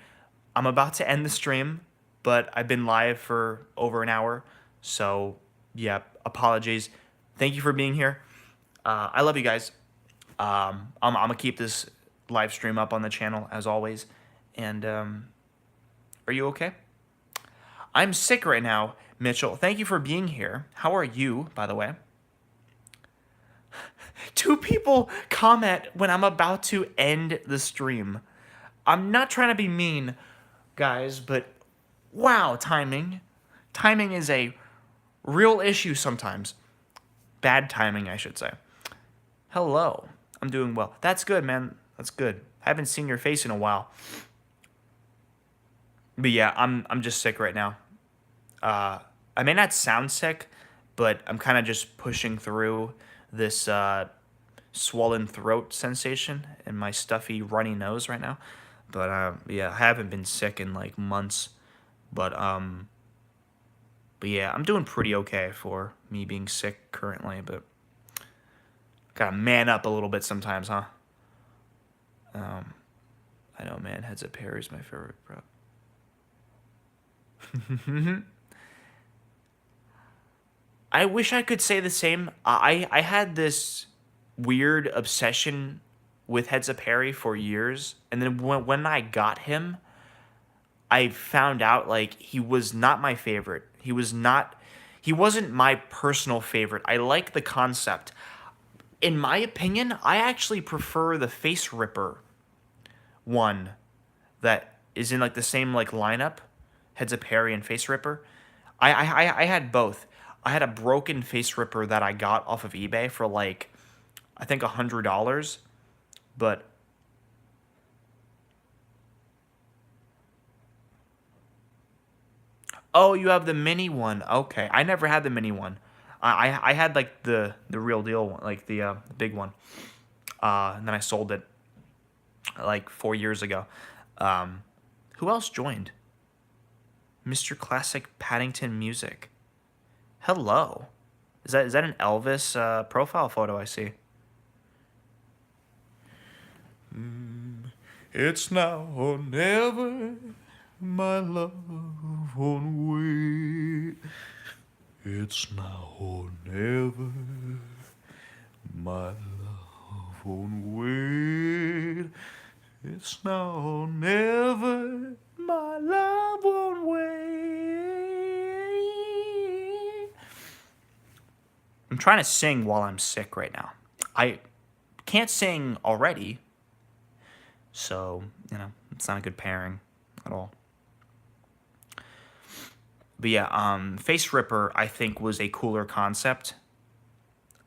I'm about to end the stream, but I've been live for over an hour. So, yeah, apologies. Thank you for being here. I love you guys. I'm going to keep this live stream up on the channel, as always. And are you okay? I'm sick right now, Mitchell. Thank you for being here. How are you, by the way? 2 people comment when I'm about to end the stream. I'm not trying to be mean, guys, but wow, timing. Timing is a real issue sometimes. Bad timing, I should say. Hello. I'm doing well. That's good, man. That's good. I haven't seen your face in a while. But yeah, I'm just sick right now. I may not sound sick, but I'm kind of just pushing through this swollen throat sensation and my stuffy, runny nose right now. But yeah, I haven't been sick in like months. But yeah, I'm doing pretty okay for me being sick currently. But gotta man up a little bit sometimes, huh? I know, man. Heads Up Harry is my favorite, bro. I wish I could say the same. I had this weird obsession with Heads Up Harry for years, and then when I got him, I found out like he was not my favorite. He wasn't my personal favorite. I like the concept. In my opinion, I actually prefer the Face Ripper one that is in like the same like lineup, Heads Up Harry and Face Ripper. I had both. I had a broken Face Ripper that I got off of eBay for like, I think $100, but oh, you have the mini one. Okay, I never had the mini one. I had like the real deal one, like the big one, and then I sold it like 4 years ago. Who else joined? Mr. Classic Paddington Music. Hello. Is that an Elvis profile photo I see? It's now or never, my love won't wait. It's now or never, my love won't wait. It's now or never, my love won't wait. I'm trying to sing while I'm sick right now. I can't sing already, so, it's not a good pairing at all. But yeah, Face Ripper, I think, was a cooler concept.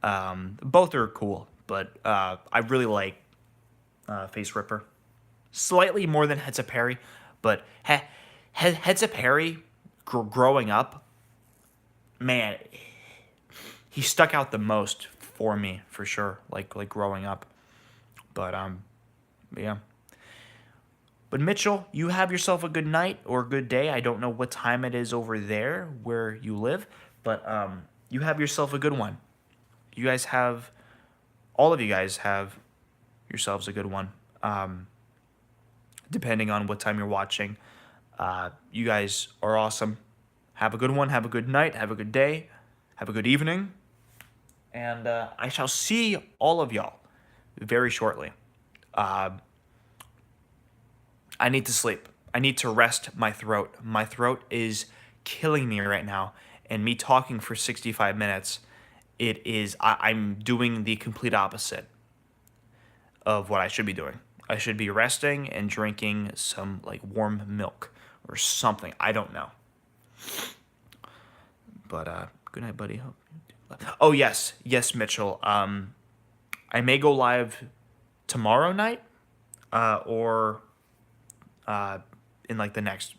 Both are cool, but I really like Face Ripper. Slightly more than Heads Up Harry, But Heads Up Harry, growing up, man, he stuck out the most for me for sure. Like growing up, but yeah. But Mitchell, you have yourself a good night or a good day. I don't know what time it is over there where you live, but you have yourself a good one. You guys have, all of you guys have yourselves a good one. Depending on what time you're watching. You guys are awesome. Have a good one. Have a good night. Have a good day. Have a good evening. And I shall see all of y'all very shortly. I need to sleep. I need to rest my throat. My throat is killing me right now. And me talking for 65 minutes, I'm doing the complete opposite of what I should be doing. I should be resting and drinking some like warm milk or something. I don't know. But good night, buddy. Oh yes, Mitchell. I may go live tomorrow night, or in like the next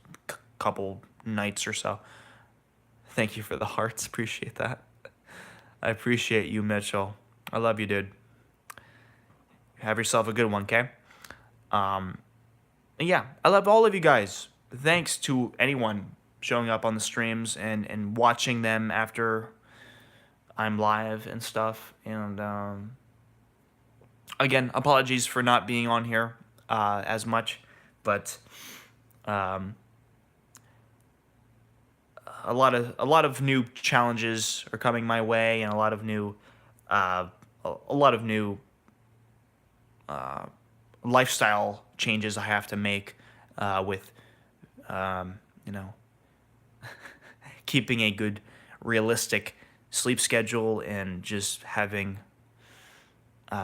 couple nights or so. Thank you for the hearts. Appreciate that. I appreciate you, Mitchell. I love you, dude. Have yourself a good one, okay? Yeah, I love all of you guys. Thanks to anyone showing up on the streams and watching them after I'm live and stuff. And again, apologies for not being on here as much, but a lot of new challenges are coming my way, and a lot of new lifestyle changes I have to make with keeping a good realistic sleep schedule and just having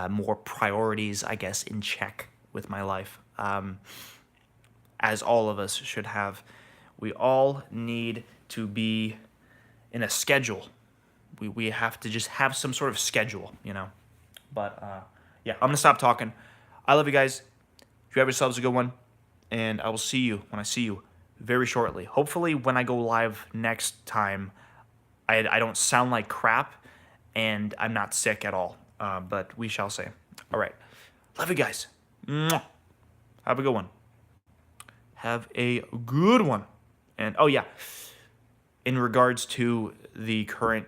more priorities, I guess, in check with my life, as all of us should have. We all need to be in a schedule. We have to just have some sort of schedule, But yeah, I'm gonna stop talking. I love you guys. You have yourselves a good one, and I will see you when I see you very shortly. Hopefully, when I go live next time, I don't sound like crap, and I'm not sick at all. But we shall see. All right, love you guys. Mwah. Have a good one. Have a good one. And oh yeah, in regards to the current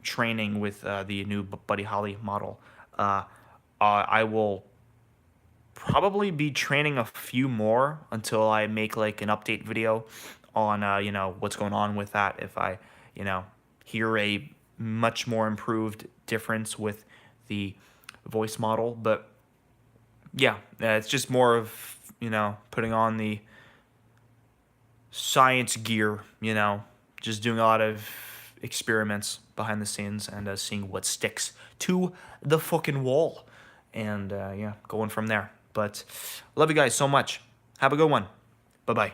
training with the new Buddy Holly model, I will probably be training a few more until I make like an update video on what's going on with that. If I hear a much more improved difference with the voice model, but yeah, it's just more of putting on the science gear, just doing a lot of experiments behind the scenes and seeing what sticks to the fucking wall, and yeah, going from there. But love you guys so much. Have a good one. Bye bye.